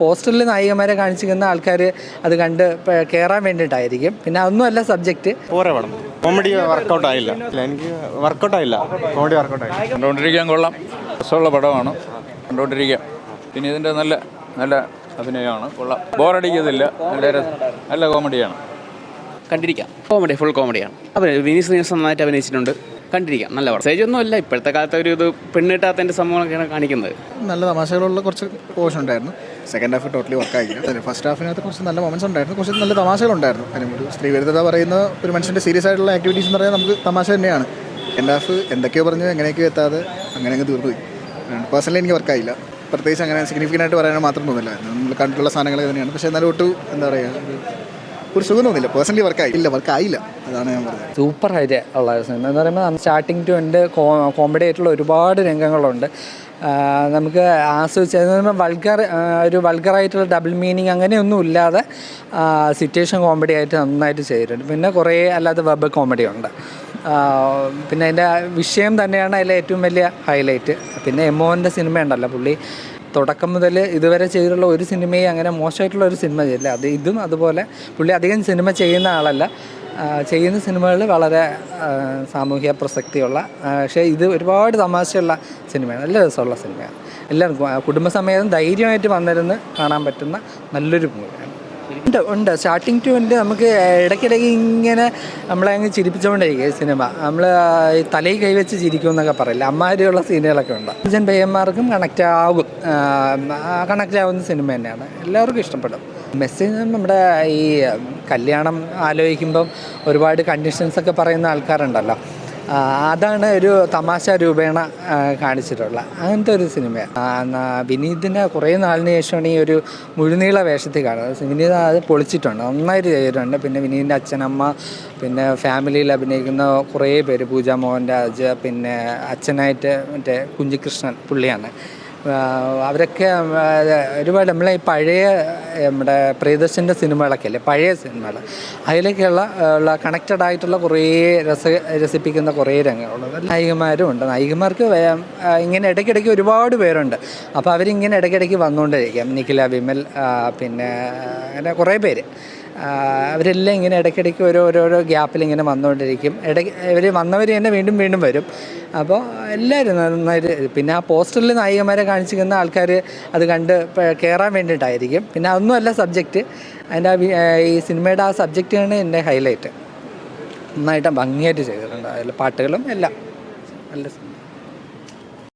പോസ്റ്ററിൽ നായികമാരെ കാണിച്ചിരിക്കുന്ന ആൾക്കാർ അത് കണ്ട് കയറാൻ വേണ്ടിയിട്ടായിരിക്കും. പിന്നെ അതൊന്നുമല്ല സബ്ജക്റ്റ്. പോരെ പടം കോമഡി വർക്കൗട്ടായില്ല. എനിക്ക് വർക്കൗട്ടായില്ല, കോമഡി വർക്കൗട്ടായില്ല. കണ്ടുകൊണ്ടിരിക്കാൻ കൊള്ളാം, രസമുള്ള പടമാണ്, കണ്ടുകൊണ്ടിരിക്കാം. പിന്നെ ഇതിൻ്റെ നല്ല നല്ല അഭിനയമാണ്, കൊള്ളാം, ബോറടിക്കത്തില്ല, നല്ല കോമഡിയാണ്. കണ്ടിരിക്കാം. കോമഡി, ഫുൾ കോമഡിയാണ്. വിനീത് ശ്രീനിവാസൻ നന്നായിട്ട് അഭിനയിച്ചിട്ടുണ്ട്. കണ്ടിരിക്കാം. നല്ല പടം. മെസ്സേജ് ഒന്നും അല്ല, ഇപ്പോഴത്തെ കാലത്ത് ഒരു ഇത് പെണ്ണിട്ടാത്തതിൻ്റെ സംഭവമൊക്കെയാണ് കാണിക്കുന്നത്. നല്ല തമാശകളുള്ള കുറച്ച് പോർഷൻ ഉണ്ടായിരുന്നു. സെക്കൻഡ് ഹാഫ് ടോട്ടലി വർക്കായില്ല. ഫസ്റ്റ് ഹാഫിനകത്ത് കുറച്ച് നല്ല മൊമെന്റ്സ് ഉണ്ടായിരുന്നു, കുറച്ച് നല്ല തമാശകളുണ്ടായിരുന്നു. കാര്യം ഒരു സ്ത്രീവിരുദ്ധത പറയുന്ന ഒരു മനുഷ്യൻ്റെ സീരിയസ് ആയിട്ടുള്ള ആക്ടിവിറ്റീസ് എന്ന് പറയുന്നത് നമുക്ക് തമാശ തന്നെയാണ്. സെക്കൻഡ് ഹാഫ് എന്തൊക്കെയോ പറഞ്ഞ് എങ്ങനെയൊക്കെയോ എത്താതെ അങ്ങനെ അങ്ങ് തീർന്നു പോയി. പേഴ്സണലി എനിക്ക് വർക്കായില്ല. പ്രത്യേകിച്ച് അങ്ങനെ സിഗ്നിഫിക്കൻ്റ് ആയിട്ട് പറയാൻ മാത്രം തോന്നില്ല. നമ്മൾ കണ്ടിട്ടുള്ള സാധനങ്ങൾ തന്നെയാണ്. പക്ഷേ എന്നാലും ഒട്ടും എന്താ പറയുക, ഒരു സുഖം തോന്നില്ല. പേഴ്സണലി വർക്കായില്ല. അതാണ് ഞാൻ പറഞ്ഞത്. സൂപ്പറായിട്ട് ഉള്ള സിനിമ എന്ന് പറയുമ്പോൾ സ്റ്റാർട്ടിങ് ടു എൻഡ് കോമഡി ആയിട്ടുള്ള ഒരുപാട് രംഗങ്ങളുണ്ട്. നമുക്ക് ആസ്വദിച്ച് ഒരു വൾഗറായിട്ടുള്ള ഡബിൾ മീനിങ് അങ്ങനെയൊന്നും ഇല്ലാതെ സിറ്റുവേഷൻ കോമഡി ആയിട്ട് നന്നായിട്ട് ചെയ്തിട്ടുണ്ട്. പിന്നെ കുറേ അല്ലാതെ വെബ് കോമഡി ഉണ്ട്. പിന്നെ അതിൻ്റെ വിഷയം തന്നെയാണ് അതിലെ ഏറ്റവും വലിയ ഹൈലൈറ്റ്. പിന്നെ എമോൻ്റെ സിനിമ ഉണ്ടല്ലോ, പുള്ളി തുടക്കം മുതൽ ഇതുവരെ ചെയ്തിട്ടുള്ള ഒരു സിനിമയും അങ്ങനെ മോശമായിട്ടുള്ള ഒരു സിനിമ ചെയ്യില്ല. ഇതും അതുപോലെ. പുള്ളി അധികം സിനിമ ചെയ്യുന്ന ആളല്ല, ചെയ്യുന്ന സിനിമകൾ വളരെ സാമൂഹ്യ പ്രസക്തിയുള്ള, പക്ഷേ ഇത് ഒരുപാട് തമാശയുള്ള സിനിമയാണ്, നല്ല രസമുള്ള സിനിമയാണ്. എല്ലാവർക്കും കുടുംബസമേതം ധൈര്യമായിട്ട് വന്നിരുന്ന് കാണാൻ പറ്റുന്ന നല്ലൊരു മൂവിയാണ്. ഉണ്ട് സ്റ്റാർട്ടിങ് ടു ഉണ്ട്. നമുക്ക് ഇടയ്ക്കിടയ്ക്ക് ഇങ്ങനെ നമ്മളെ അങ്ങ് ചിരിപ്പിച്ചുകൊണ്ടിരിക്കും സിനിമ. നമ്മൾ തലയിൽ കൈവച്ച് ചിരിക്കും എന്നൊക്കെ പറയില്ല, അമ്മാതിരിയുള്ള സീനുകളൊക്കെ ഉണ്ട്. ജൻ പയ്യന്മാർക്കും കണക്റ്റ് ആവുന്ന സിനിമ തന്നെയാണ്, എല്ലാവർക്കും ഇഷ്ടപ്പെടും. മെസ്സേജ് നമ്മുടെ ഈ കല്യാണം ആലോചിക്കുമ്പം ഒരുപാട് കണ്ടീഷൻസൊക്കെ പറയുന്ന ആൾക്കാരുണ്ടല്ലോ, അതാണ് ഒരു തമാശ രൂപേണ കാണിച്ചിട്ടുള്ള അങ്ങനത്തെ ഒരു സിനിമയാണ്. വിനീതിൻ്റെ കുറേ നാളിന് ശേഷമാണ് ഈ ഒരു മുഴുനീള വേഷത്തിൽ കാണുന്നത്. വിനീത് അത് പൊളിച്ചിട്ടുണ്ട്, നന്നായിട്ട് ചെയ്തിട്ടുണ്ട്. പിന്നെ വിനീതിൻ്റെ അച്ഛനമ്മ, പിന്നെ ഫാമിലിയിൽ അഭിനയിക്കുന്ന കുറേ പേര്, പൂജ മോഹൻ രാജ്, പിന്നെ അച്ഛനായിട്ട് മറ്റേ കുഞ്ചികൃഷ്ണൻ പുള്ളിയാണ്. അവരൊക്കെ ഒരുപാട് നമ്മളെ ഈ പഴയ നമ്മുടെ പ്രിയദർശൻ്റെ സിനിമകളൊക്കെ അല്ലേ, പഴയ സിനിമകൾ, അതിലേക്കുള്ള കണക്റ്റഡ് ആയിട്ടുള്ള കുറേ രസിപ്പിക്കുന്ന കുറേ രംഗങ്ങളുണ്ട്. നായികമാരും ഉണ്ട്. നായികമാർക്ക് ഇങ്ങനെ ഇടയ്ക്കിടയ്ക്ക് ഒരുപാട് പേരുണ്ട്. അപ്പോൾ അവരിങ്ങനെ ഇടയ്ക്കിടയ്ക്ക് വന്നുകൊണ്ടിരിക്കാം. നിഖില, വിമൽ, പിന്നെ അങ്ങനെ കുറേ പേര്, അവരെല്ലാം ഇങ്ങനെ ഇടയ്ക്കിടയ്ക്ക് ഓരോരോ ഗ്യാപ്പിൽ ഇങ്ങനെ വന്നുകൊണ്ടിരിക്കും. ഇവർ വന്നവർ തന്നെ വീണ്ടും വീണ്ടും വരും. അപ്പോൾ എല്ലാവരും നന്നായിട്ട്. പിന്നെ ആ പോസ്റ്ററിൽ നായികമാരെ കാണിച്ചിരിക്കുന്ന ആൾക്കാർ അത് കണ്ട് കയറാൻ വേണ്ടിയിട്ടായിരിക്കും. പിന്നെ അതൊന്നുമല്ല സബ്ജക്റ്റ്. അതിൻ്റെ ഈ സിനിമയുടെ ആ സബ്ജക്റ്റാണ് എൻ്റെ ഹൈലൈറ്റ്. നന്നായിട്ട് ഭംഗിയായിട്ട് ചെയ്തിട്ടുണ്ട്. അതിൽ പാട്ടുകളും എല്ലാം നല്ല